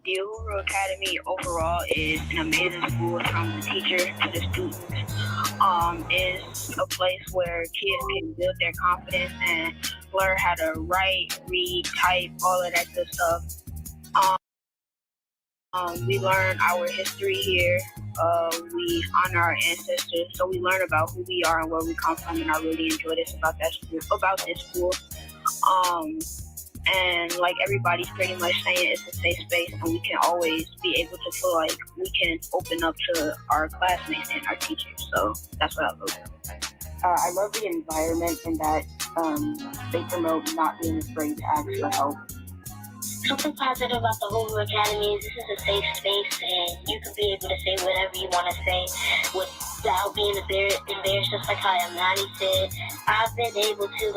The Uhuru Academy overall is an amazing school from the teacher to the students. Is a place where kids can build their confidence and learn how to write, read, type, all of that good stuff. We learn our history here. We honor our ancestors, so we learn about who we are and where we come from, and I really enjoy this about this school. Um, and like everybody's pretty much saying, it's a safe space, and we can always be able to feel like we can open up to our classmates and our teachers. So that's what I love. I love the environment and that they promote not being afraid to ask for help. Something positive about the Hoover Academy is this is a safe space, and you can be able to say whatever you want to say without being embarrassed. Just like how Amani said, I've been able to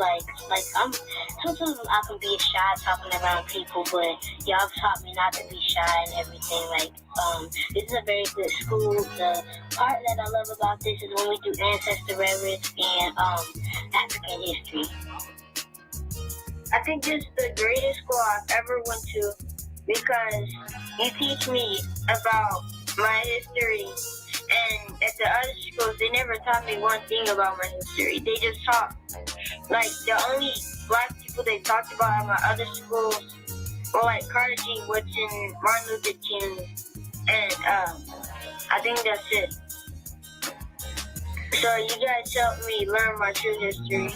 sometimes I can be shy talking around people, but y'all taught me not to be shy and everything. This is a very good school. The part that I love about this is when we do ancestor reverence and African history. I think this is the greatest school I've ever went to because you teach me about my history, and at the other schools they never taught me one thing about my history. They just taught the only black people they talked about at my other schools were like Carter G. Woodson, Martin Luther King, and I think that's it. So you guys helped me learn my true history.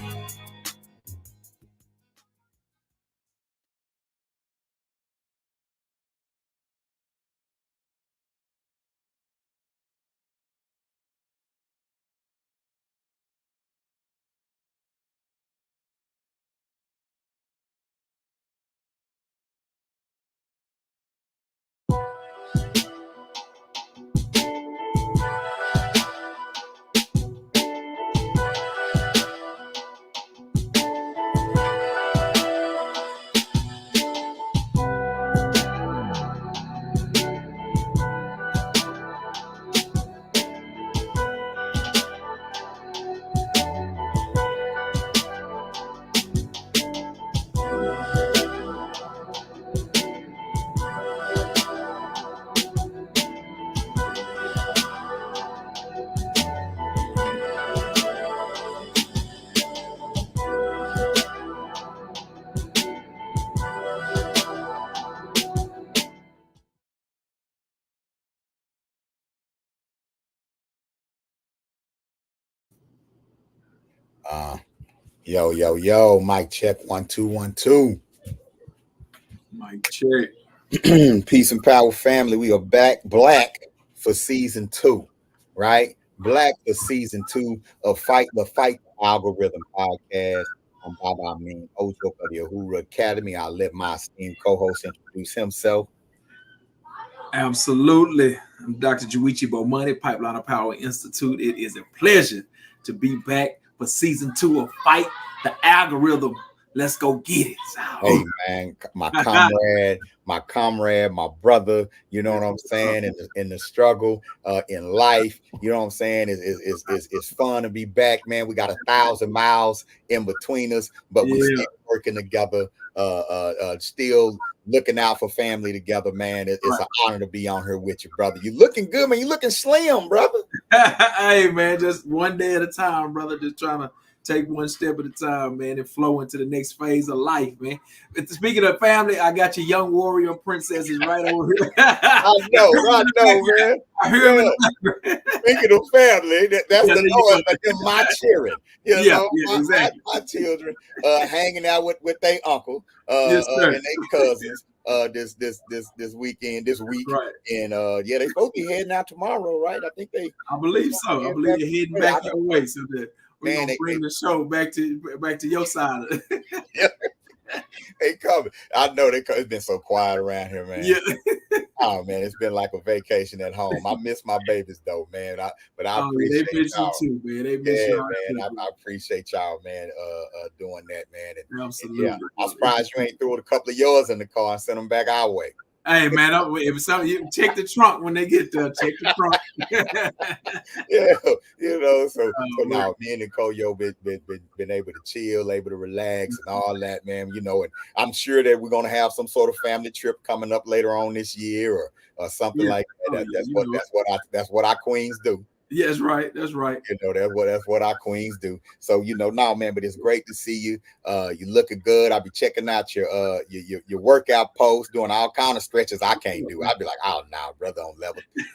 Yo, mic check 1 2 1 2. Mic check. Peace and power, family. We are back, black for season 2, right? Black for season 2 of the Fight Algorithm podcast. I'm Amin, host of the Uhuru Academy. I'll let my esteemed co-host introduce himself. Absolutely. I'm Dr. Junichi Bomani, Pipeline of Power Institute. It is a pleasure to be back for season 2 of Fight the Algorithm. Let's go get it. Hey man, my comrade, my brother, you know what I'm saying? In the struggle, in life, you know what I'm saying? It's fun to be back, man. We got 1,000 miles in between us, but we still working together, still looking out for family together, man. It's an honor to be on here with you, brother. You looking good, man. You looking slim, brother. Hey man, just one day at a time, brother. Just trying to take one step at a time, man, and flow into the next phase of life, man. But speaking of family, I got your young warrior princesses right over here. I know, man. I hear him. Speaking of family, that's the noise like them my children. You know, exactly. my children hanging out with their uncle Yes, and their cousins this week. Right. And they supposed to be heading out tomorrow, right? I believe so. I believe they're heading back your way, so that we're gonna bring the show back to your side of it. Yeah. They coming. I know it's been so quiet around here, man. Yeah. Oh man, it's been like a vacation at home. I miss my babies though, man. I appreciate they miss y'all. You too, man. They miss y'all man. I appreciate y'all, man, doing that, man. Absolutely. I'm surprised you ain't threw a couple of yours in the car and sent them back our way. Hey man, if something, you check the trunk when they get there. Check the trunk. Yeah, you know. So Oh, now me and Koyo been able to chill, able to relax, and all that, man. You know, and I'm sure that we're gonna have some sort of family trip coming up later on this year, or something yeah. like that. Oh, yeah. That's what our queens do. Yeah, that's right. That's right. You know, that's what our queens do. So, you know, no, man, but it's great to see you. You looking good. I'll be checking out your workout posts, doing all kind of stretches I can't do. I'll be like, oh no, brother, on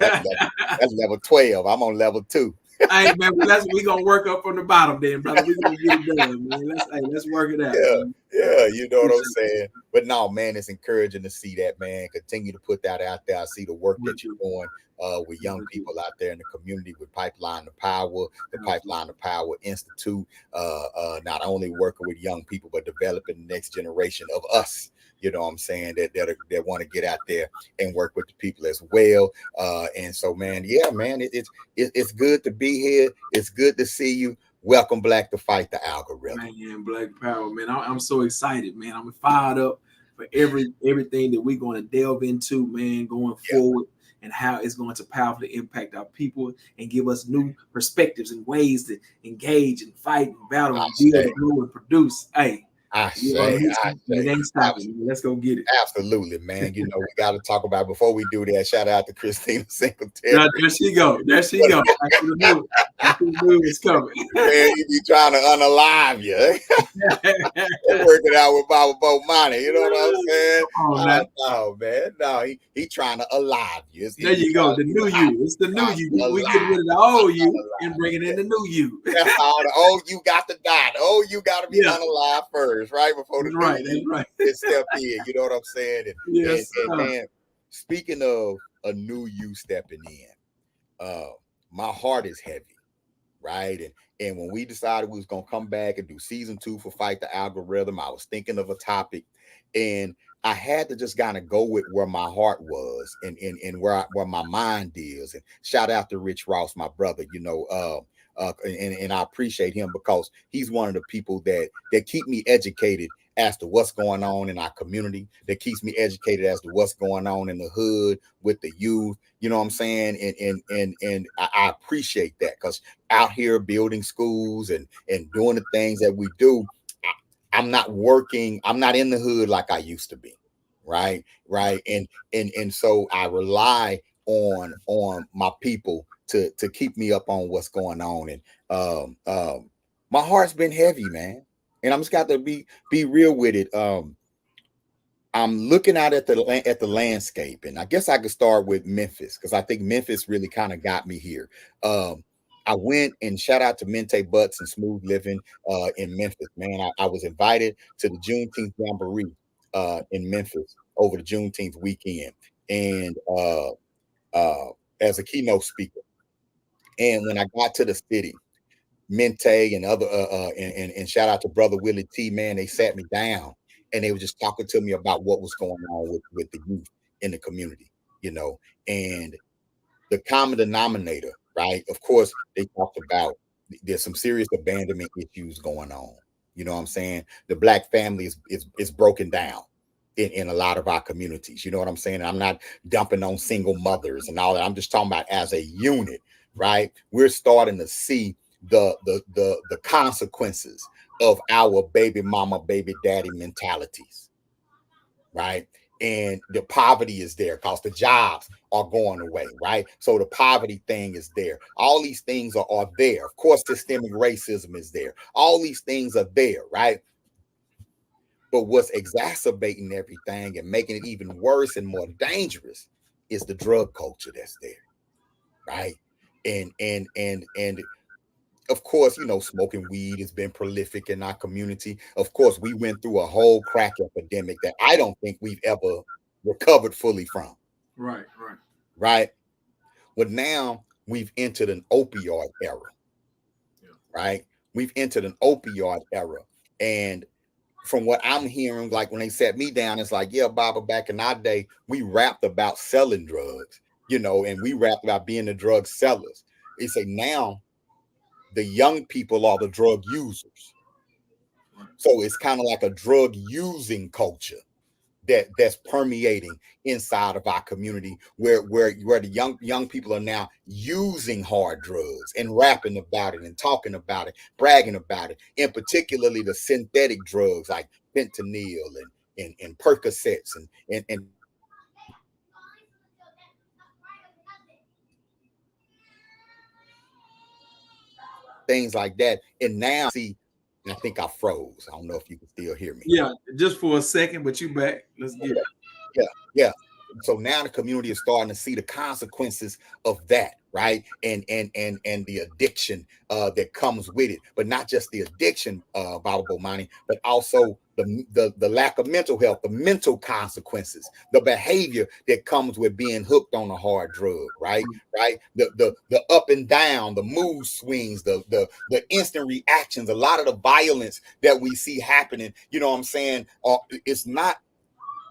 that's level 12. I'm on level 2. Hey man, we gonna work up from the bottom then, brother. We gonna get it done, man. Let's work it out. Yeah, Man. yeah, you know what I'm saying. But no, man, it's encouraging to see that, man. Continue to put that out there. I see the work that you're doing with young people out there in the community with Pipeline to Power, the Pipeline to Power Institute. Not only working with young people, but developing the next generation of us. You know what I'm saying, that want to get out there and work with the people as well. And so, man, yeah, man, it's good to be here. It's good to see you. Welcome, Black, to Fight the Algorithm. Man, Black Power, man. I'm so excited, man. I'm fired up for everything that we're going to delve into, man, going forward, and how it's going to powerfully impact our people and give us new perspectives and ways to engage and fight and battle and build and grow and produce. Hey, it ain't stopping. Let's go get it. Absolutely, man. You know, we got to talk about, before we do that, shout out to Christina Singletary. There she go. I should have knew it was coming. Man, you be trying to unalive you. Working out with Baba Bomani. You know what I'm saying? Oh, man. No, he trying to alive you. There you go. The new you. It's the new you. We get rid of the old you and bringing in the new you. That's all. The old you got to die. The old you got to be unalive first, right? Before the new you step in. You know what I'm saying? And speaking of a new you stepping in, my heart is heavy, right? And when we decided we was gonna come back and do season 2 for Fight the Algorithm, I was thinking of a topic, and I had to just kind of go with where my heart was and where my mind is. And shout out to Rich Ross, my brother. You know, and I appreciate him because he's one of the people that keep me educated as to what's going on in our community, that keeps me educated as to what's going on in the hood with the youth. You know what I'm saying? And I appreciate that, because out here building schools and doing the things that we do, I'm not in the hood like I used to be. Right. And so I rely on my people to keep me up on what's going on. And my heart's been heavy, man. And I'm just got to be real with it. I'm looking out at the landscape, and I guess I could start with Memphis, because I think Memphis really kind of got me here. I went, and shout out to Mente Butts and Smooth Living in Memphis, man. I was invited to the Juneteenth Jamboree in Memphis over the Juneteenth weekend, and as a keynote speaker. And when I got to the city, Mente and other and shout out to brother Willie T, man, they sat me down and they were just talking to me about what was going on with the youth in the community, you know, and the common denominator, right? Of course, they talked about there's some serious abandonment issues going on. You know what I'm saying? The Black family is broken down in a lot of our communities. You know what I'm saying? I'm not dumping on single mothers and all that. I'm just talking about as a unit, right? We're starting to see the consequences of our baby mama, baby daddy mentalities, right? And the poverty is there because the jobs are going away, right? So the poverty thing is there. All these things are there. Of course, systemic racism is there. All these things are there, right? But what's exacerbating everything and making it even worse and more dangerous is the drug culture that's there, right? And of course, you know, smoking weed has been prolific in our community. Of course, we went through a whole crack epidemic that I don't think we've ever recovered fully from. Right. But now we've entered an opioid era. Right. We've entered an opioid era. And from what I'm hearing, like when they sat me down, it's like, yeah, Baba, back in our day, we rapped about selling drugs, you know, and we rapped about being the drug sellers. They say now the young people are the drug users. So it's kind of like a drug using culture, that's permeating inside of our community, where the young people are now using hard drugs and rapping about it and talking about it, bragging about it, and particularly the synthetic drugs like fentanyl and Percocets and things like that. And now see, I think I froze. I don't know if you can still hear me. Yeah, just for a second, but you back. Let's get it. Yeah. So now the community is starting to see the consequences of that, right? And the addiction that comes with it, but not just the addiction, Baba Bomani, but also the lack of mental health, the mental consequences, the behavior that comes with being hooked on a hard drug, right? Right? The up and down, the mood swings, the instant reactions, a lot of the violence that we see happening, you know what I'm saying? It's not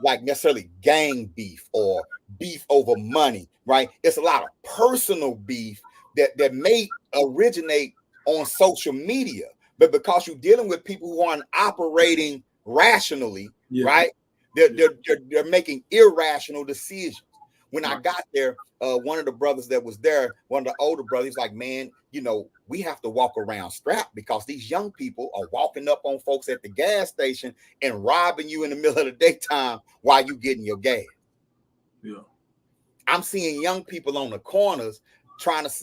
like necessarily gang beef or beef over money, right? It's a lot of personal beef that may originate on social media, but because you're dealing with people who aren't operating rationally, right? They're making irrational decisions. When I got there, one of the brothers that was there, one of the older brothers, like, man, you know, we have to walk around strapped because these young people are walking up on folks at the gas station and robbing you in the middle of the daytime while you getting your gas. Yeah. I'm seeing young people on the corners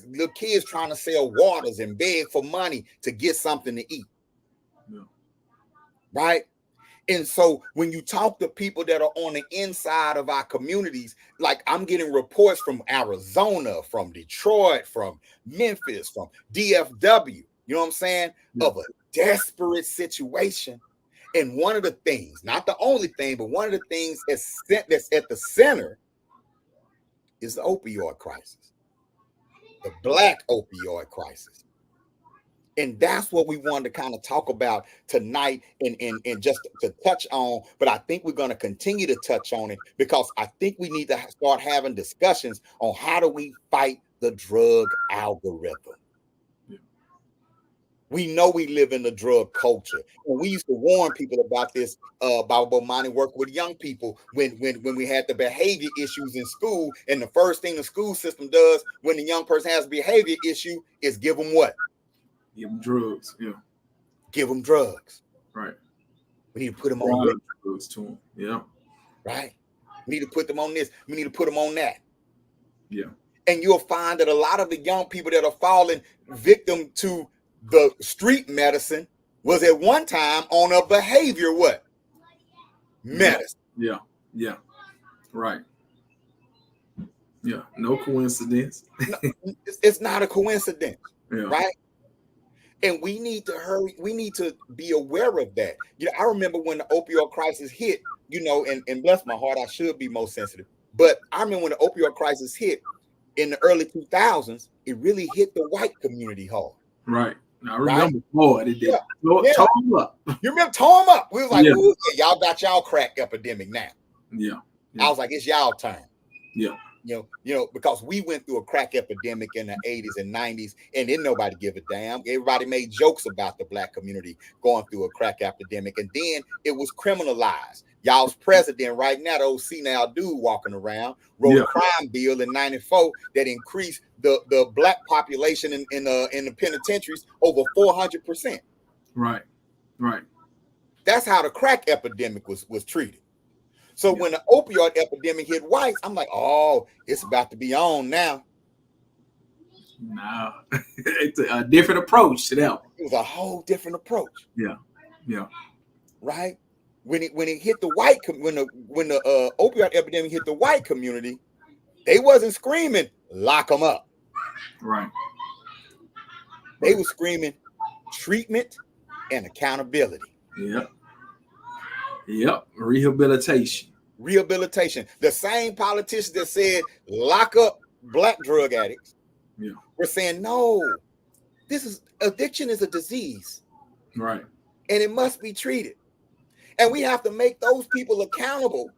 little kids trying to sell waters and beg for money to get something to eat. Yeah. Right? And so when you talk to people that are on the inside of our communities, like I'm getting reports from Arizona, from Detroit, from Memphis, from DFW, you know what I'm saying, of a desperate situation. And one of the things, not the only thing, but one of the things that's at the center is the opioid crisis, the Black opioid crisis. And that's what we wanted to kind of talk about tonight and just to touch on. But I think we're going to continue to touch on it because I think we need to start having discussions on how do we fight the drug algorithm. Yeah. We know we live in the drug culture. And we used to warn people about this, about Bomani work with young people when we had the behavior issues in school. And the first thing the school system does when the young person has a behavior issue is give them what? Give them drugs. Yeah. Give them drugs. Right. We need to put them on drugs to them. Yeah. Right. We need to put them on this. We need to put them on that. Yeah. And you'll find that a lot of the young people that are falling victim to the street medicine was at one time on a behavior what? Medicine. Yeah. Yeah. Right. Yeah. No coincidence. No, it's not a coincidence. Yeah. Right. And we need to hurry. We need to be aware of that. You know, I remember when the opioid crisis hit, you know, and bless my heart, I should be more sensitive. But I remember when the opioid crisis hit in the early 2000s, it really hit the white community hard. Right. I remember more. It did. Tore them up. You remember tore them up? We was like, ooh, yeah, y'all got y'all crack epidemic now. Yeah. I was like, it's y'all turn. Yeah. You know, because we went through a crack epidemic in the 80s and 90s, and didn't nobody give a damn. Everybody made jokes about the Black community going through a crack epidemic, and then it was criminalized. Y'all's president right now, the old senile dude walking around, wrote a crime bill in '94 that increased the Black population in the penitentiaries over 400%. Right. Right. That's how the crack epidemic was treated. So when the opioid epidemic hit whites, I'm like, oh, it's about to be on now. No, it's a different approach to that. It was a whole different approach. Yeah, yeah. Right. When it hit the white, when the opioid epidemic hit the white community, they wasn't screaming, lock them up. Right. They were screaming treatment and accountability. Yep. Yep. Rehabilitation. The same politicians that said lock up Black drug addicts were saying, no, addiction is a disease. Right. And it must be treated. And we have to make those people accountable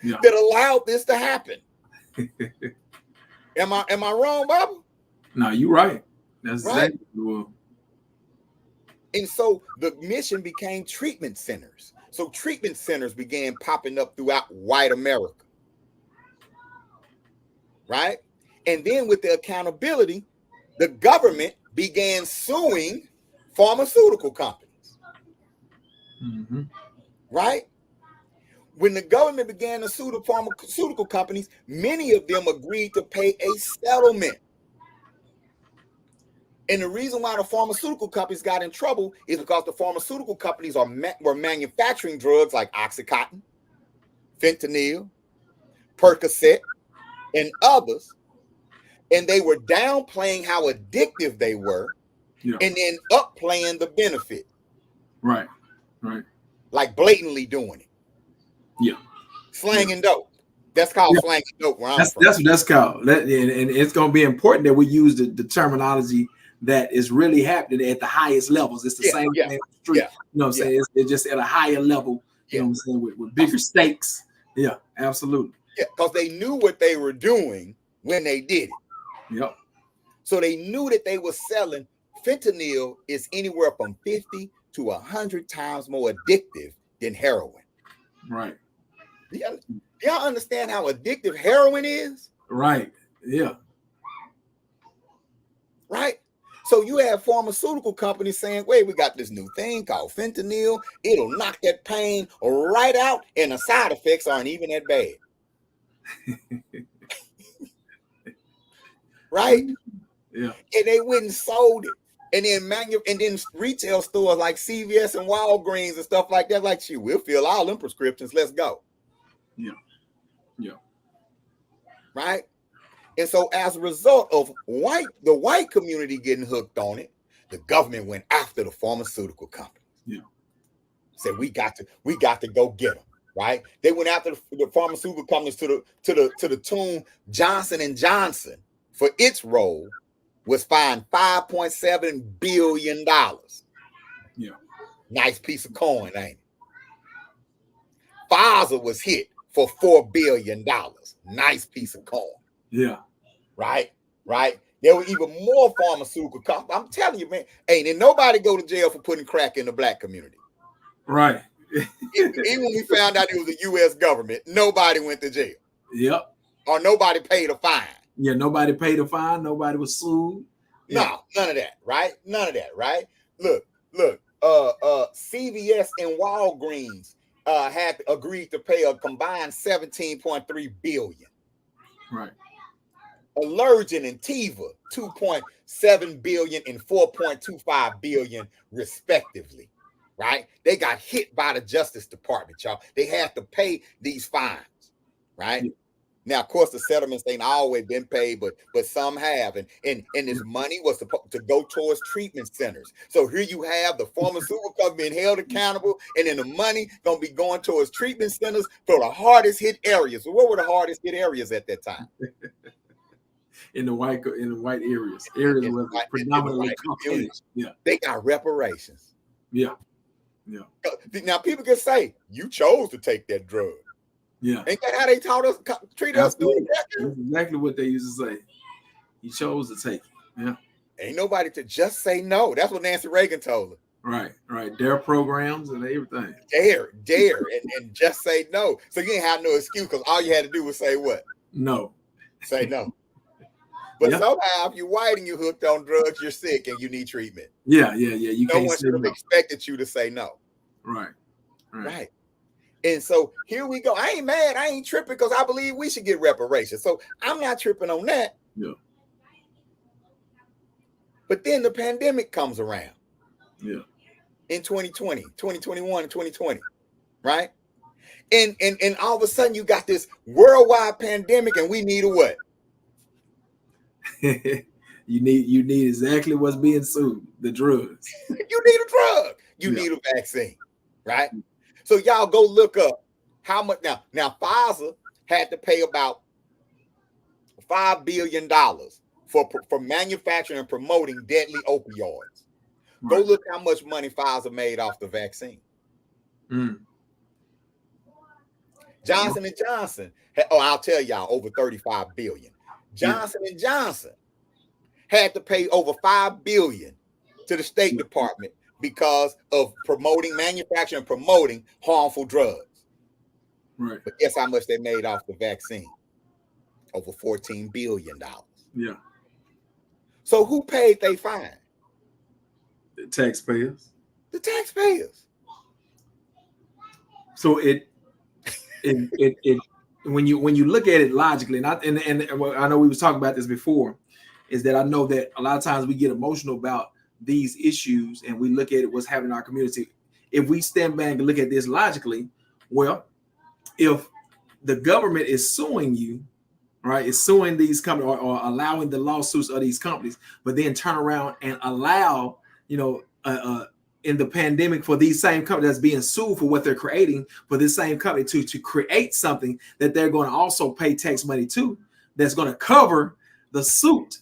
that allowed this to happen. Am I wrong, Baba? No, you're right. That's right. Exactly. And so the mission became treatment centers. So treatment centers began popping up throughout white America, right? And then with the accountability, the government began suing pharmaceutical companies, right? When the government began to sue the pharmaceutical companies, many of them agreed to pay a settlement. And the reason why the pharmaceutical companies got in trouble is because the pharmaceutical companies were manufacturing drugs like Oxycontin, fentanyl, Percocet, and others, and they were downplaying how addictive they were, and then upplaying the benefit. Right. Like blatantly doing it. Yeah. Slanging dope. That's called slanging dope where I'm from. That's what that's called. And it's going to be important that we use the terminology that is really happening at the highest levels. It's the same thing on the street. You know what I'm saying? It's just at a higher level, you know what I'm saying, with bigger stakes. Yeah, absolutely. Yeah, because they knew what they were doing when they did it. Yep. So they knew that they were selling. Fentanyl is anywhere from 50 to 100 times more addictive than heroin. Right. Y'all understand how addictive heroin is? Right. Yeah. Right. So you have pharmaceutical companies saying, wait, we got this new thing called fentanyl. It'll knock that pain right out, and the side effects aren't even that bad. Right? Yeah. And they went and sold it. And then retail stores like CVS and Walgreens and stuff like that, like, shoot, we'll fill all them prescriptions. Let's go. Yeah. Yeah. Right? And so as a result of the white community getting hooked on it, the government went after the pharmaceutical companies. Yeah. Said we got to go get them. Right? They went after the pharmaceutical companies to the tune. Johnson & Johnson, for its role, was fined $5.7 billion. Yeah. Nice piece of coin, ain't it? Pfizer was hit for $4 billion. Nice piece of coin. Yeah. Right? There were even more pharmaceutical companies. I'm telling you, man, ain't nobody go to jail for putting crack in the black community. Right. Even when we found out it was the U.S. government, nobody went to jail. Yep. Or nobody paid a fine. Yeah, nobody paid a fine. Nobody was sued. Yeah. No, none of that, right? None of that, right? Look, CVS and Walgreens had agreed to pay a combined $17.3 billion. Right. Allergen and Teva, $2.7 billion and $4.25 billion, respectively. Right? They got hit by the Justice Department, y'all. They had to pay these fines, right? Yeah. Now, of course, the settlements ain't always been paid, but some have, and this money was supposed to go towards treatment centers. So here you have the pharmaceutical company being held accountable, and then the money gonna be going towards treatment centers for the hardest hit areas. So what were the hardest hit areas at that time? in the white areas where predominantly Caucasian. Yeah, they got reparations. Yeah. Now people can say you chose to take that drug. Yeah. Ain't that how they taught us, treat us doing that? That's exactly what they used to say. You chose to take it. Yeah. Ain't nobody to just say no. That's what Nancy Reagan told her. Right. Dare programs and everything. Dare, and just say no. So you ain't have no excuse because all you had to do was say what? No. Say no. But somehow, if you're white and you're hooked on drugs, you're sick and you need treatment. Yeah. You no one should have expected you to say no. Right. And so here we go. I ain't mad. I ain't tripping because I believe we should get reparations. So I'm not tripping on that. Yeah. But then the pandemic comes around. Yeah. In 2020, 2021, and 2020. Right? And all of a sudden you got this worldwide pandemic and we need a what? You need exactly what's being sued, the drugs. You need a drug. You need a vaccine, right? So y'all go look up how much now Pfizer had to pay about $5 billion for manufacturing and promoting deadly opioids. Right. Go look how much money Pfizer made off the vaccine. Johnson & Johnson, I'll tell y'all, over $35 billion. Johnson & Johnson had to pay over $5 billion to the State Department because of manufacturing and promoting harmful drugs. Right. But guess how much they made off the vaccine? Over $14 billion. Yeah. So who paid they fine? The taxpayers. The taxpayers. So it when you look at it logically, and I know we was talking about this before, is that I know that a lot of times we get emotional about these issues and we look at it what's happening in our community. If we stand back and look at this logically, well, if the government is suing you, right, is suing these companies or allowing the lawsuits of these companies, but then turn around and allow, in the pandemic for these same companies that's being sued for what they're creating, for this same company to create something that they're going to also pay tax money to, that's going to cover the suit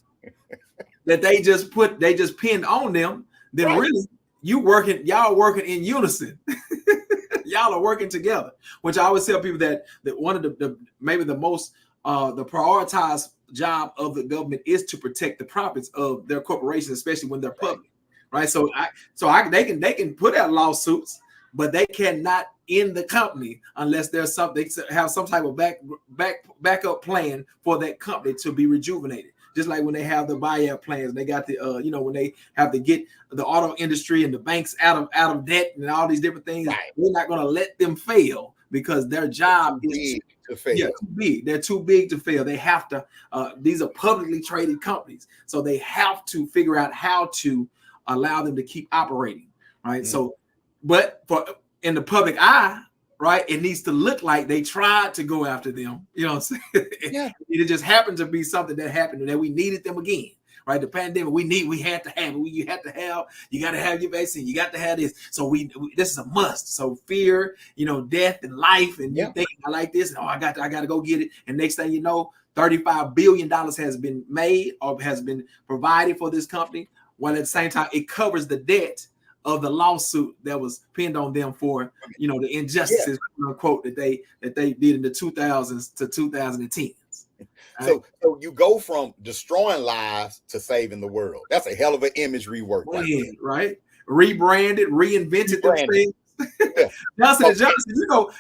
that they just pinned on them, then Right. really y'all working in unison. Y'all are working together, which I always tell people that one of the maybe the most the prioritized job of the government is to protect the profits of their corporations, especially when they're public, right? So they can put out lawsuits, but they cannot end the company unless there's something, they have some type of backup plan for that company to be rejuvenated. Just like when they have the buyout plans, they got the when they have to get the auto industry and the banks out of debt and all these different things. Right. We're not going to let them fail because their job is to fail. Yeah, too big. They're too big to fail. They have to. These are publicly traded companies, so they have to figure out how to allow them to keep operating. Right. Mm-hmm. So, but in the public eye, right, it needs to look like they tried to go after them. You know what I'm saying? Yeah. It just happened to be something that happened and that we needed them again. Right, the pandemic, we had to have it. You got to have your vaccine. You got to have this. So this is a must. So fear, death and life, and you think I like this. Oh, I got to go get it. And next thing you know, $35 billion has been made or has been provided for this company. While at the same time, it covers the debt of the lawsuit that was pinned on them for the injustices, quote, that they did in the 2000s to 2010s. So you go from destroying lives to saving the world. That's a hell of an image rework. Right? Rebranded, reinvented themselves. Yeah.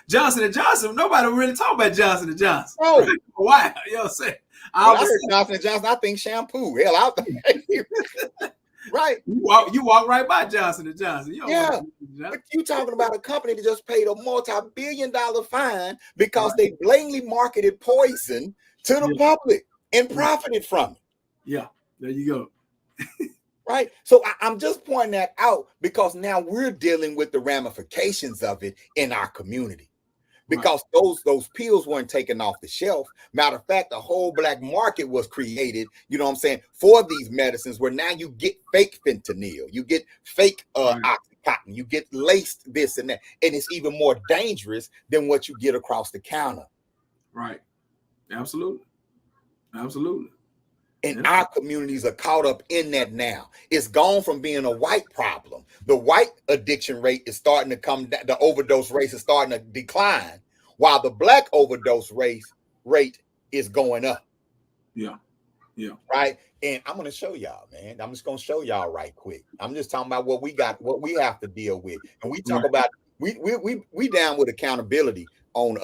Johnson & Johnson, nobody really talk about Johnson & Johnson. Oh, right? Why? You know what I'm saying? I heard Johnson & Johnson, I think shampoo. Hell out there. Right. You walk right by Johnson & Johnson. But you talking about a company that just paid a multi-billion-dollar fine because they blatantly marketed poison to the public and profited from it. Yeah, there you go. Right. So I'm just pointing that out because now we're dealing with the ramifications of it in our community. Because those pills weren't taken off the shelf. Matter of fact, the whole black market was created, for these medicines where now you get fake fentanyl, you get fake Oxycontin, you get laced this and that. And it's even more dangerous than what you get across the counter. Right. Absolutely. And our communities are caught up in that now. It's gone from being a white problem. The white addiction rate is starting to come down. The overdose rate is starting to decline, while the black overdose rate is going up. Yeah. Right. And I'm going to show y'all, man. I'm just going to show y'all right quick. I'm just talking about what we got, what we have to deal with. And we talk about, we down with accountability on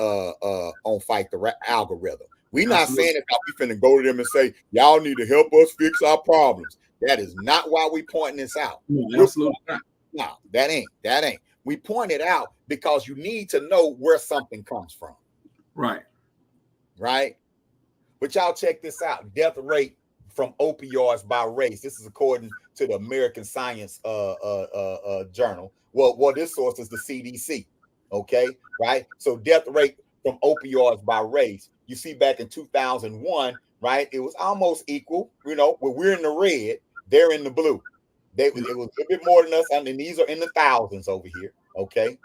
Fight the Algorithm. We're not saying that we finna go to them and say, y'all need to help us fix our problems. That is not why we pointing this out. No, absolutely not. No, that ain't. We point it out because you need to know where something comes from. Right. But y'all check this out. Death rate from opioids by race. This is according to the American Science Journal. Well, this source is the CDC. Okay, right? So death rate from opioids by race. You see back in 2001, right? It was almost equal, where we're in the red, they're in the blue. It was a little bit more than us, and these are in the thousands over here, okay?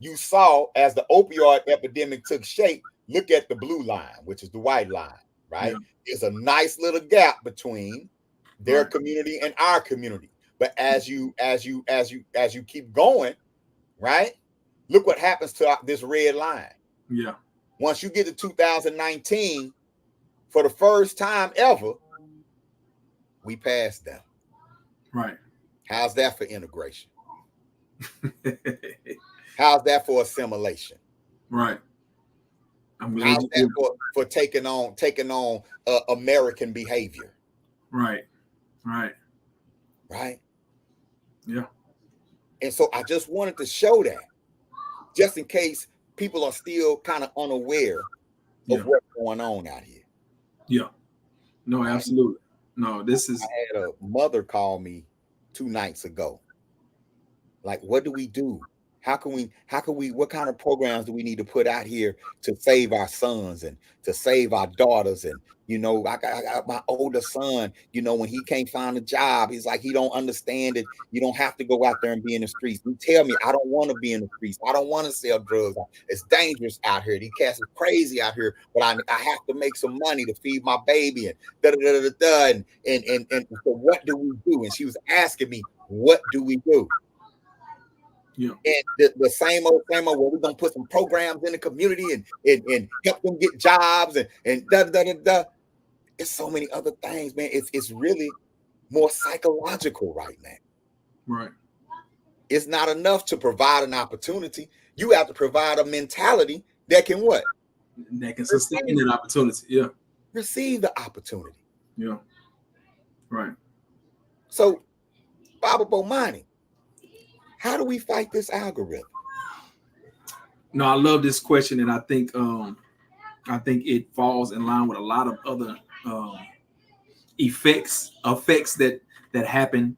You saw as the opioid epidemic took shape, look at the blue line, which is the white line, right? Yeah. There's a nice little gap between their community and our community. But as you keep going, right? Look what happens to this red line. Yeah. Once you get to 2019, for the first time ever, we passed them. Right. How's that for integration? How's that for assimilation? Right. I'm glad How's that for taking on American behavior? Right. Yeah. And so I just wanted to show that, just in case people are still kind of unaware of what's going on out here. Yeah. No, absolutely. No, this is. I had a mother call me 2 nights ago. Like, what do we do? How can we, what kind of programs do we need to put out here to save our sons and to save our daughters? And, you know, I got my older son, you know, when he can't find a job, he's like, he don't understand it. You don't have to go out there and be in the streets. You tell me, I don't want to be in the streets. I don't want to sell drugs. It's dangerous out here. These cats are crazy out here, but I have to make some money to feed my baby and and so what do we do? And she was asking me, what do we do? Yeah. And the same old, well, we're gonna put some programs in the community and help them get jobs and It's so many other things, man. It's really more psychological right now. Right. It's not enough to provide an opportunity. You have to provide a mentality that can what? That can sustain that opportunity. Yeah. Receive the opportunity. Yeah. Right. So, Baba Bomani, how do we fight this algorithm? No, I love this question, and I think it falls in line with a lot of other effects that happen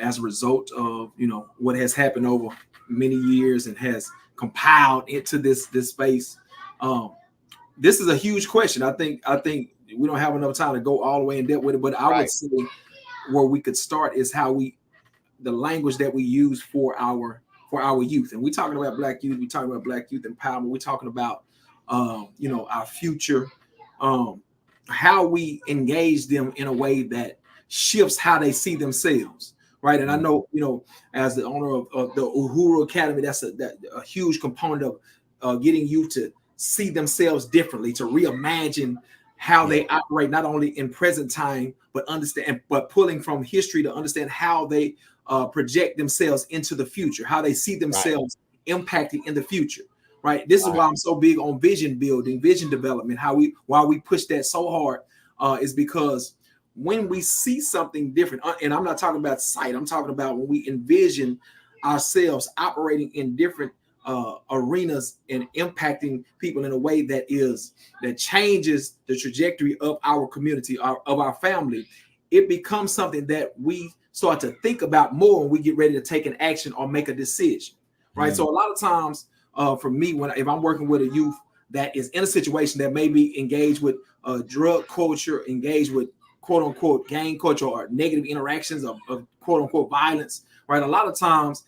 as a result of, you know, what has happened over many years and has compiled into this space. This is a huge question. I think we don't have enough time to go all the way in depth with it, but I would say where we could start is the language that we use for our youth. And we're talking about Black youth. We're talking about Black youth empowerment. We're talking about, you know, our future, how we engage them in a way that shifts how they see themselves. Right. And I know, you know, as the owner of the Uhuru Academy, that's a huge component of getting you to see themselves differently, to reimagine how they operate, not only in present time, but pulling from history to understand how they project themselves into the future, how they see themselves impacting in the future. Right. This is why I'm so big on vision building, vision development. Why we push that so hard is because when we see something different, and I'm not talking about sight, I'm talking about when we envision ourselves operating in different arenas and impacting people in a way that changes the trajectory of our community, of our family, it becomes something that we start to think about more when we get ready to take an action or make a decision, right? So a lot of times for me, if I'm working with a youth that is in a situation that may be engaged with drug culture, engaged with quote unquote gang culture or negative interactions of quote unquote violence, right? A lot of times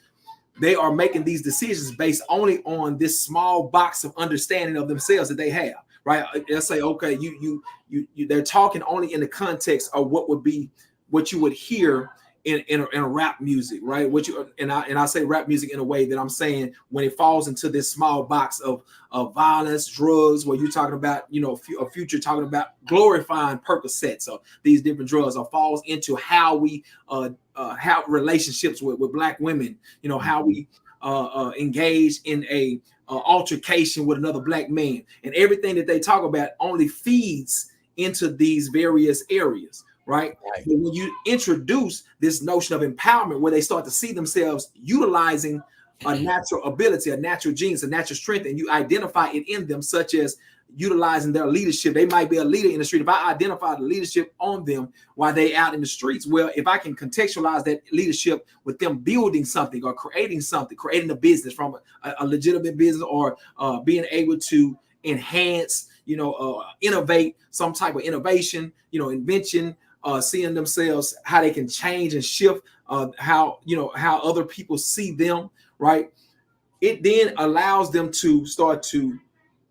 they are making these decisions based only on this small box of understanding of themselves that they have, right? They'll say, okay, they're talking only in the context of what you would hear in a rap music, right? I say rap music in a way that I'm saying when it falls into this small box of violence, drugs, where you're talking about, you know, a future talking about glorifying Percocets or these different drugs, or falls into how we have relationships with Black women, you know, how we engage in a altercation with another Black man, and everything that they talk about only feeds into these various areas. Right. But when you introduce this notion of empowerment, where they start to see themselves utilizing a natural ability, a natural genius, a natural strength, and you identify it in them, such as utilizing their leadership. They might be a leader in the street. If I identify the leadership on them while they out in the streets, well, if I can contextualize that leadership with them building something or creating something, creating a business from a legitimate business, or being able to enhance, you know, innovate some type of innovation, you know, invention, seeing themselves, how they can change and shift how other people see them, right? It then allows them to start to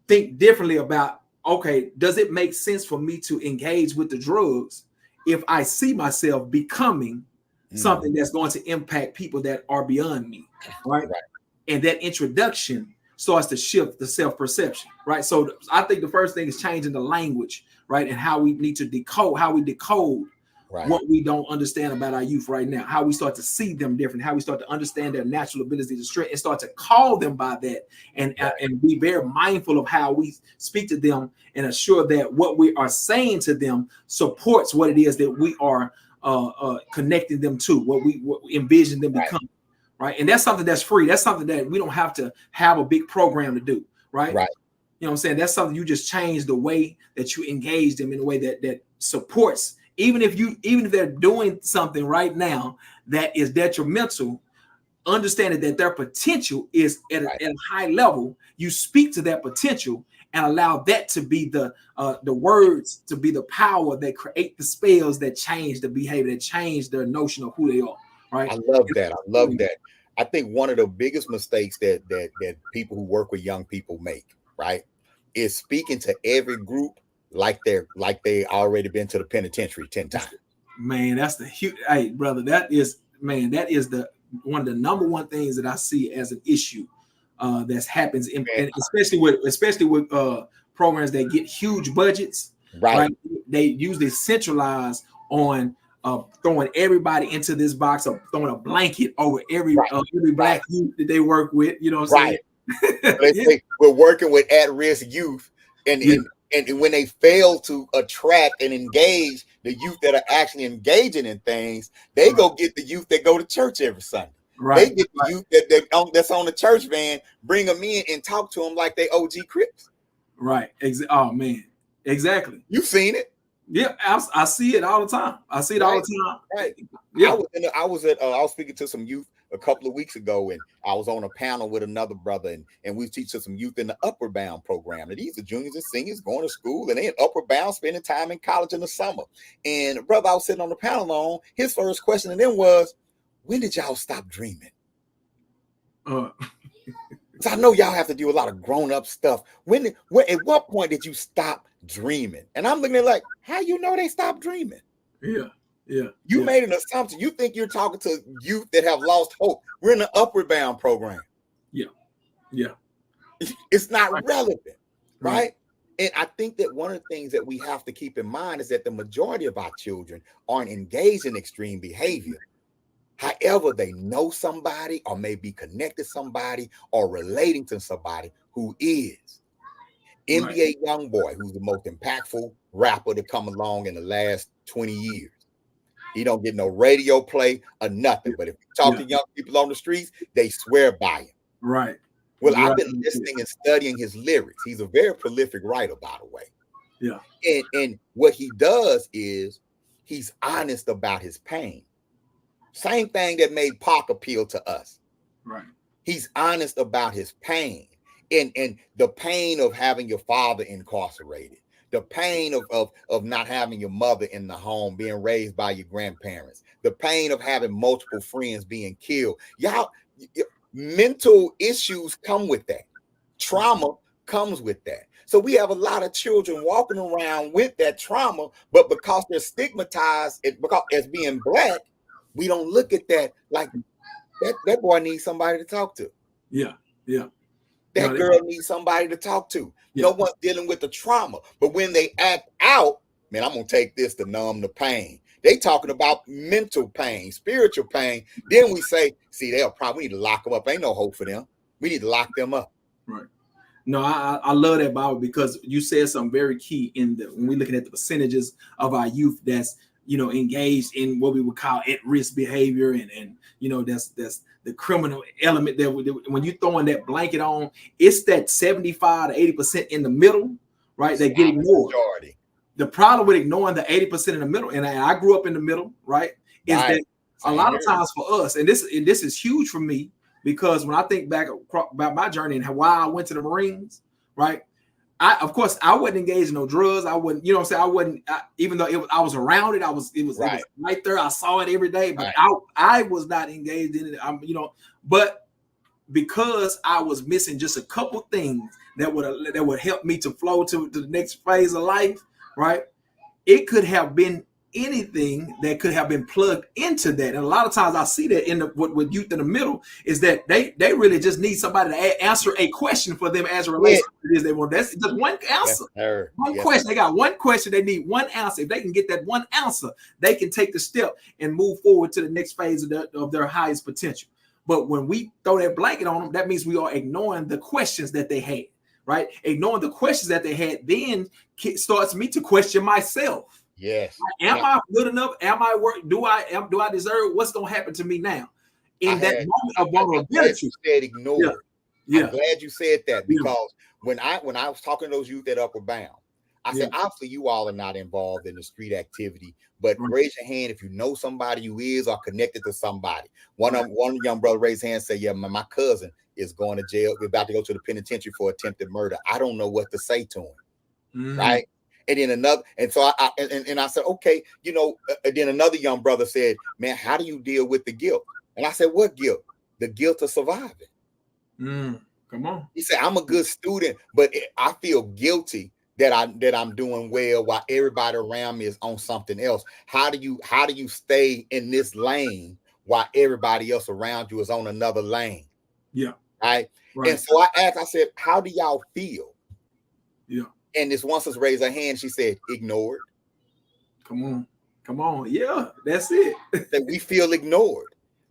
think differently about, okay, does it make sense for me to engage with the drugs if I see myself becoming something that's going to impact people that are beyond me, right? And that introduction starts to shift the self-perception, right? So I think the first thing is changing the language, right? And how we need to decode, what we don't understand about our youth right now, how we start to see them different, how we start to understand their natural ability to strength and start to call them by that, and be very mindful of how we speak to them and assure that what we are saying to them supports what it is that we are connecting them to, what we envision them becoming. Right. And that's something that's free. That's something that we don't have to have a big program to do. Right. Right. You know what I'm saying? That's something you just change the way that you engage them in a way that supports, even if they're doing something right now that is detrimental, understanding that their potential is at a high level. You speak to that potential and allow that to be the words, to be the power that create the spells that change the behavior, that change their notion of who they are. Right. I love that. I think one of the biggest mistakes that people who work with young people make, right, is speaking to every group like they already been to the penitentiary 10 times. Man, that's the huge. Hey, brother, that is the one of the number one things that I see as an issue that happens, and especially with programs that get huge budgets. Right? They usually centralize on throwing everybody into this box, or throwing a blanket over every black youth that they work with. You know what I'm saying? They say we're working with at-risk youth, and when they fail to attract and engage the youth that are actually engaging in things, they go get the youth that go to church every Sunday. They get the youth that's on the church van, bring them in and talk to them like they OG Crips. Right. Oh man, exactly. You've seen it. Yeah, I see it all the time. I see it all the time. Right. Yeah. I was speaking to some youth a couple of weeks ago, and I was on a panel with another brother, and we teach some youth in the Upward Bound program. And these are juniors and seniors going to school, and they in Upward Bound, spending time in college in the summer. And brother I was sitting on the panel on, his first question to them was, when did y'all stop dreaming? So I know y'all have to do a lot of grown-up stuff. When at what point did you stop dreaming? And I'm looking at like, how you know they stopped dreaming? Yeah. You made an assumption. You think you're talking to youth that have lost hope. We're in the Upward Bound program. Yeah. It's not relevant, right? And I think that one of the things that we have to keep in mind is that the majority of our children aren't engaged in extreme behavior. However, they know somebody or may be connected to somebody or relating to somebody who is. NBA Youngboy, who's the most impactful rapper to come along in the last 20 years. He don't get no radio play or nothing. But if you talk to young people on the streets, they swear by him. Right. Well, I've been listening and studying his lyrics. He's a very prolific writer, by the way. Yeah. And what he does is he's honest about his pain. Same thing that made Pac appeal to us. Right. He's honest about his pain and the pain of having your father incarcerated, the pain of not having your mother in the home, being raised by your grandparents, the pain of having multiple friends being killed. Y'all, mental issues come with that. Trauma comes with that. So we have a lot of children walking around with that trauma, but because they're stigmatized as being black, we don't look at that like that boy needs somebody to talk to. Yeah. That girl needs somebody to talk to. No one's dealing with the trauma. But when they act out, man, I'm going to take this to numb the pain. They talking about mental pain, spiritual pain. Then we say, see, we need to lock them up. Ain't no hope for them. We need to lock them up. Right. No, I love that, Bible, because you said something very key when we're looking at the percentages of our youth that's engaged in what we would call at-risk behavior, and that's the criminal element that when you throwing that blanket on, it's that 75 to 80% in the middle, right? That get ignored. Majority. The problem with ignoring the 80% in the middle, and I grew up in the middle, right? Is that a lot of times for us, and this is huge for me, because when I think back about my journey and why I went to the Marines, right? Of course, I wasn't engaged in no drugs. I wouldn't, I wasn't, even though I was around it, it was right there. I saw it every day, but I was not engaged in it. But because I was missing just a couple things that would help me to flow to the next phase of life, right? It could have been anything that could have been plugged into that. And a lot of times I see that in the with youth in the middle is that they really just need somebody to answer a question for them as it relates to what it is they want. That's just one answer. Yes, one question. They got one question. They need one answer. If they can get that one answer, they can take the step and move forward to the next phase of their highest potential. But when we throw that blanket on them, that means we are ignoring the questions that they had, right? Ignoring the questions that they had then starts me to question myself. Yes. Am I good enough? Am I work? Do I deserve? What's going to happen to me now? In that moment of vulnerability. You said ignore. Yeah. I'm glad you said that, because when I was talking to those youth at Upward Bound, I said, obviously you all are not involved in the street activity, but raise your hand if you know somebody who is or connected to somebody. One young brother raised his hand and said, yeah, my cousin is going to jail. We're about to go to the penitentiary for attempted murder. I don't know what to say to him. Right. And then another, and so I said, okay, and then another young brother said, man, how do you deal with the guilt? And I said, what guilt? The guilt of surviving. Come on. He said, I'm a good student, but I feel guilty that I'm doing well while everybody around me is on something else. How do you stay in this lane while everybody else around you is on another lane? Yeah. Right. And so I asked, I said, how do y'all feel? Yeah. And this one sister raised her hand. She said, ignored. Come on. Yeah, that's it. That we feel ignored.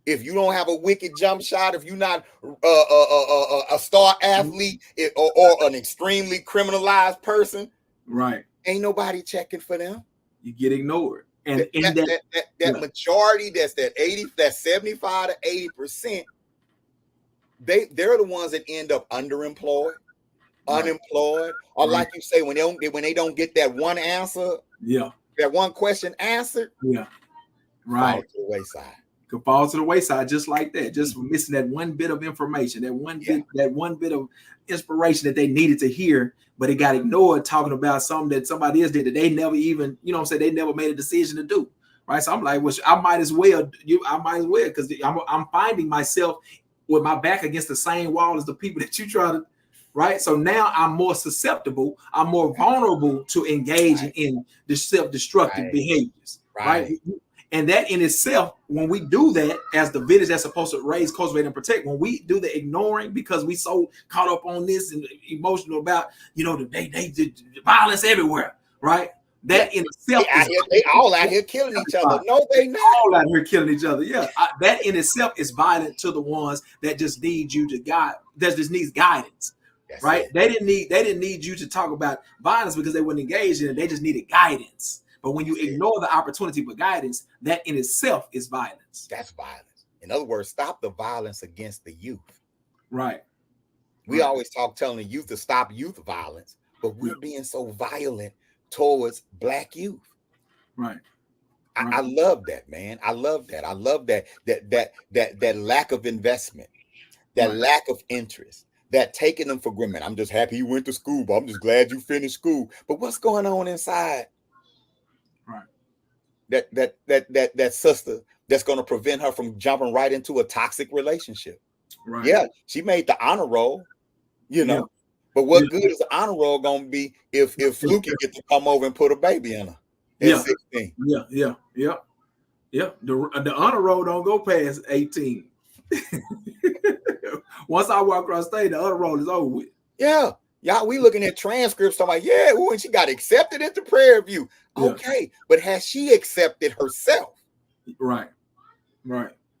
If you don't have a wicked jump shot, if you're not a star athlete or an extremely criminalized person, right? Ain't nobody checking for them. You get ignored, and that majority, that's 75 to 80%. They're the ones that end up underemployed, unemployed, or like you say, when they don't get that one answer, that one question answered, right, fall to the wayside. Could fall to the wayside just like that, just for missing that one bit of information, that one bit of inspiration that they needed to hear, but it got ignored talking about something that somebody else did that they never even, they never made a decision to do. Right. So I'm like, well, I might as well, because I'm finding myself with my back against the same wall as the people that you try to, right? So now I'm more susceptible, I'm more vulnerable to engaging in the self-destructive behaviors, right? And that in itself, when we do that as the village that's supposed to raise, cultivate, and protect, when we do the ignoring because we so caught up on this and emotional about, they did violence everywhere, right? That in itself, they all out here killing each other. No, they not all out here killing each other. Yeah, that in itself is violent to the ones that just need you to guide. That just needs guidance, right? They didn't need you to talk about violence because they weren't engaged in it. They just needed guidance. But when you ignore the opportunity for guidance, that in itself is violence. That's violence. In other words, stop the violence against the youth. Right. We always telling the youth to stop youth violence, but we're being so violent towards Black youth. Right. I love that, man. I love that. I love that lack of investment, that lack of interest, that taking them for granted. I'm just happy you went to school, but I'm just glad you finished school. But what's going on inside? Right. That sister that's going to prevent her from jumping right into a toxic relationship. Right. Yeah, she made the honor roll, But what good is the honor roll going to be if Fluky gets to come over and put a baby in her at 16? Yeah. The honor roll don't go past 18. Once I walk across stage, the honor roll is over with. Yeah. Y'all, we looking at transcripts. I'm like, and she got accepted into prayer review. Okay, but has she accepted herself? Right.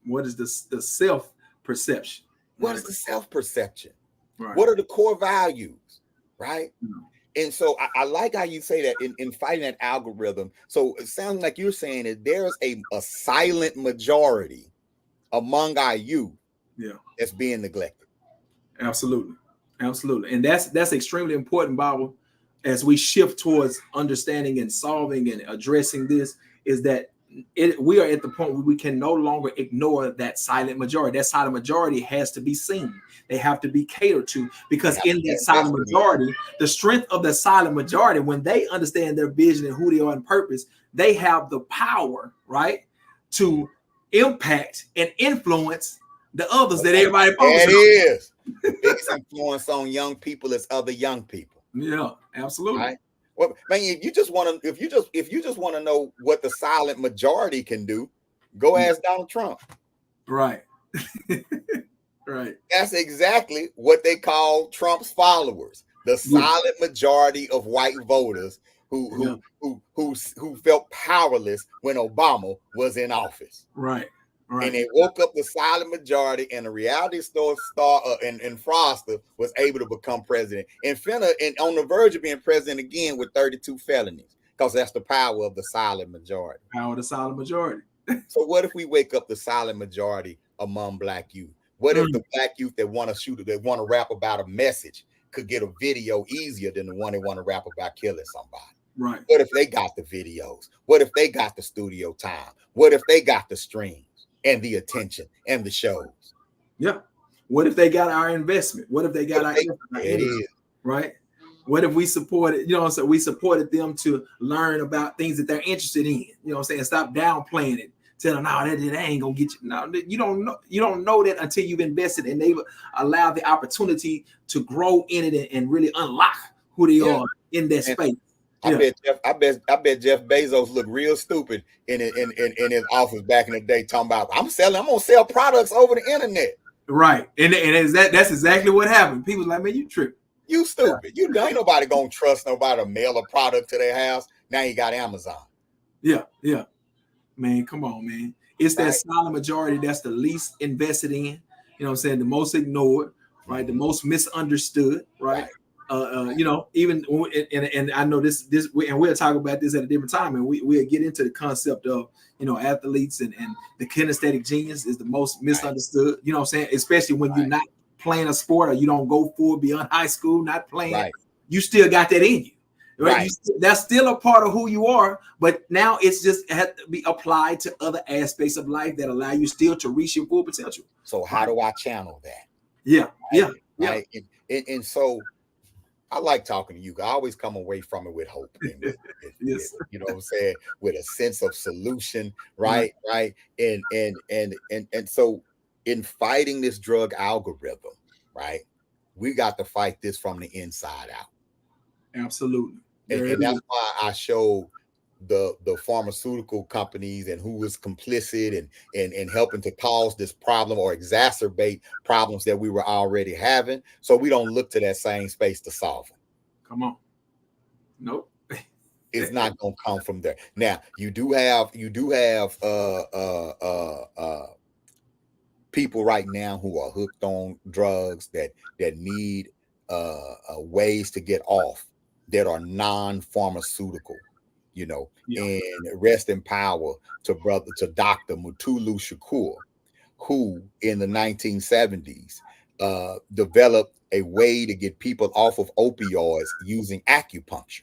What is the self-perception? What is the self-perception? Right. What are the core values? Right. And so I like how you say that in fighting that algorithm. So it sounds like you're saying that there's a silent majority among our youth that's being neglected. Absolutely. And that's extremely important, Bible, as we shift towards understanding and solving and addressing this, is that we are at the point where we can no longer ignore that silent majority. That silent majority has to be seen. They have to be catered to, because in that silent majority, the strength of the silent majority, when they understand their vision and who they are in purpose, they have the power, right, to impact and influence the others that everybody focuses on. It is. The biggest influence on young people is other young people. Yeah, absolutely. Right? Well, man, if you just want to know what the silent majority can do, go ask Donald Trump. Right. Right. That's exactly what they call Trump's followers, the silent majority of white voters who felt powerless when Obama was in office. Right. Right. And they woke up the silent majority, and the reality star and Foster was able to become president. And on the verge of being president again with 32 felonies, because that's the power of the silent majority. Power of the silent majority. So what if we wake up the silent majority among black youth? What if the black youth that want to rap about a message could get a video easier than the one that want to rap about killing somebody? Right. What if they got the videos? What if they got the studio time? What if they got the streams and the attention and the shows? Yeah. What if they got our investment? What if they got our energy? Right? What if we supported, so we supported them to learn about things that they're interested in, stop downplaying it. Tell them, no, that ain't gonna get you. No, you don't know that until you've invested and they've allowed the opportunity to grow in it and really unlock who they are in that space. I bet Jeff Bezos looked real stupid in his office back in the day, talking about I'm gonna sell products over the internet. Right, and that's exactly what happened. People like, man, you tripping. You stupid. You ain't nobody gonna trust nobody to mail a product to their house. Now you got Amazon. Yeah. Man, come on, man. It's that silent majority that's the least invested in, the most ignored, right? The most misunderstood, right? Even and I know this and we'll talk about this at a different time, and we'll get into the concept of athletes and the kinesthetic genius is the most misunderstood, especially when you're not playing a sport or you don't go full beyond high school, not playing, you still got that in you. Right. That's still a part of who you are, but now it's just had to be applied to other aspects of life that allow you still to reach your full potential. So how do I channel that? Yeah. Right? And so I like talking to you. I always come away from it with hope. And with, you know what I'm saying? With a sense of solution, right? And so in fighting this drug algorithm, right? We got to fight this from the inside out. Absolutely. And that's why I showed the pharmaceutical companies and who was complicit and helping to cause this problem or exacerbate problems that we were already having. So we don't look to that same space to solve them. Come on. Nope. It's not going to come from there. Now you do have people right now who are hooked on drugs that need ways to get off that are non-pharmaceutical, and rest in power to Dr. Mutulu Shakur, who in the 1970s developed a way to get people off of opioids using acupuncture.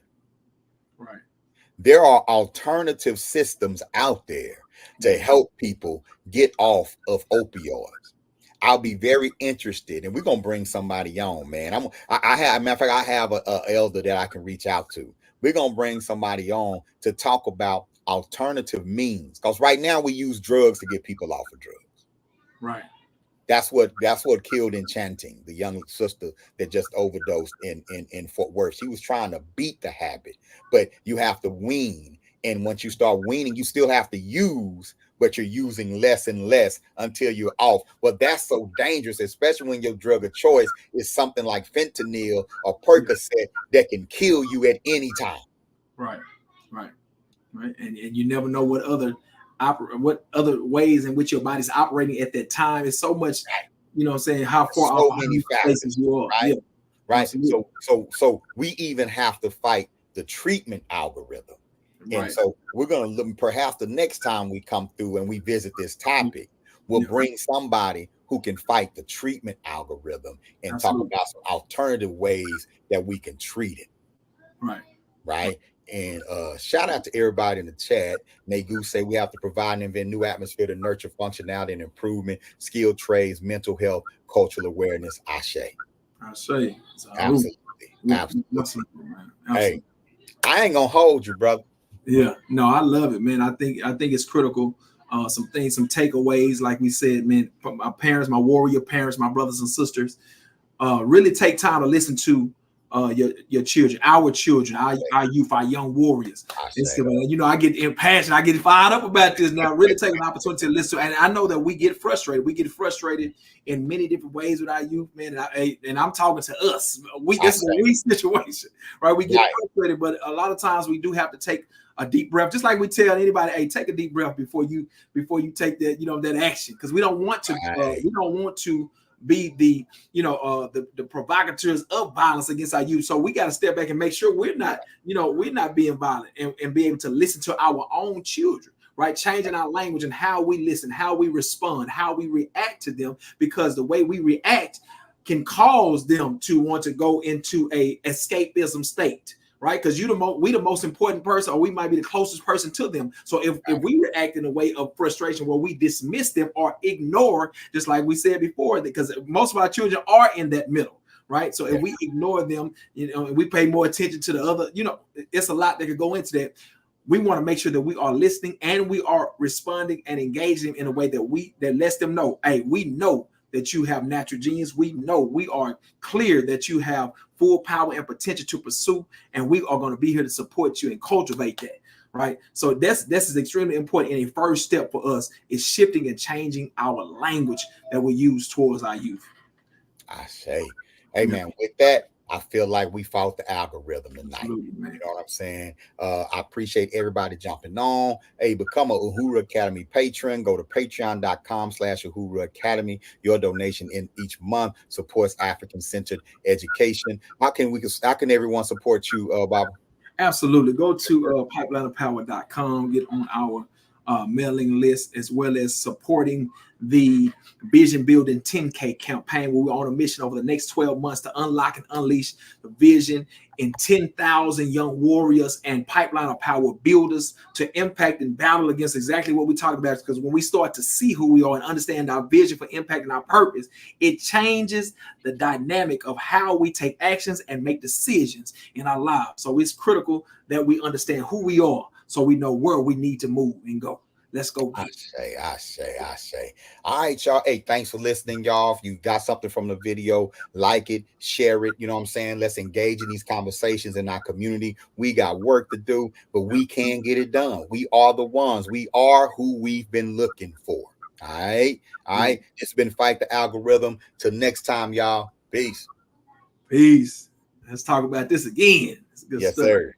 Right. There are alternative systems out there to help people get off of opioids. I'll be very interested, and we're gonna bring somebody on, man. I have an elder that I can reach out to. We're gonna bring somebody on to talk about alternative means, because right now we use drugs to get people off of drugs. Right. That's what killed Enchanting, the young sister that just overdosed in Fort Worth. She was trying to beat the habit, but you have to wean, and once you start weaning, you still have to use, but you're using less and less until you're off. Well, that's so dangerous, especially when your drug of choice is something like fentanyl or Percocet that can kill you at any time. Right. And you never know what other ways in which your body's operating at that time. It's so much, how far so many places you are. Right. Yeah. Right. So we even have to fight the treatment algorithm. Right. And so we're going to look, perhaps the next time we come through and we visit this topic, we'll bring somebody who can fight the treatment algorithm and talk about some alternative ways that we can treat it. Right. And shout out to everybody in the chat. Nagu say we have to provide and invent new atmosphere to nurture functionality and improvement, skilled trades, mental health, cultural awareness. Ashe. Absolutely. Hey, I ain't gonna hold you, brother. Yeah, no, I love it, man. I think it's critical. Some takeaways, like we said, man. My parents, my warrior parents, my brothers and sisters, really take time to listen to your children, our youth, our young warriors. You know, I get impassioned, I get fired up about this now. Really take an opportunity to listen, and I know that we get frustrated. We get frustrated in many different ways with our youth, man. And I'm talking to us. This is a we situation, right? We get frustrated, but a lot of times we do have to take a deep breath, just like we tell anybody, hey, take a deep breath before you take that, you know, that action, because we don't want to be the, you know, the provocateurs of violence against our youth. So we got to step back and make sure we're not being violent, and be able to listen to our own children, right? Changing our language and how we listen, how we respond, how we react to them, because the way we react can cause them to want to go into a escapism state, right? Because we the most important person, or we might be the closest person to them. So if we react in a way of frustration where we dismiss them or ignore, just like we said before, because most of our children are in that middle, right? So if we ignore them, you know, and we pay more attention to the other, you know, it's a lot that could go into that. We want to make sure that we are listening and we are responding and engaging in a way that lets them know, hey, we know that you have natural genius. We know, we are clear that you have full power and potential to pursue, and we are going to be here to support you and cultivate that, right? So this is extremely important. And a first step for us is shifting and changing our language that we use towards our youth. I say, hey man, with that, I feel like we fought the algorithm tonight. Absolutely, man. You know what I'm saying? I appreciate everybody jumping on. Hey, become a Uhuru Academy patron. Go to patreon.com/Uhuru Academy. Your donation in each month supports African-centered education. How can everyone support you, Bob? Absolutely. Go to pipelineofpower.com, get on our mailing list, as well as supporting the Vision Building 10K campaign, where we're on a mission over the next 12 months to unlock and unleash the vision in 10,000 young warriors and Pipeline of Power builders to impact and battle against exactly what we talked about. Because when we start to see who we are and understand our vision for impact and our purpose, it changes the dynamic of how we take actions and make decisions in our lives. So it's critical that we understand who we are, so we know where we need to move and go. Let's go. I say. All right, y'all. Hey, thanks for listening, y'all. If you got something from the video, like it, share it. You know what I'm saying? Let's engage in these conversations in our community. We got work to do, but we can get it done. We are the ones. We are who we've been looking for. All right. It's been Fight the Algorithm. Till next time, y'all. Peace. Let's talk about this again. It's good yes, stuff. sir.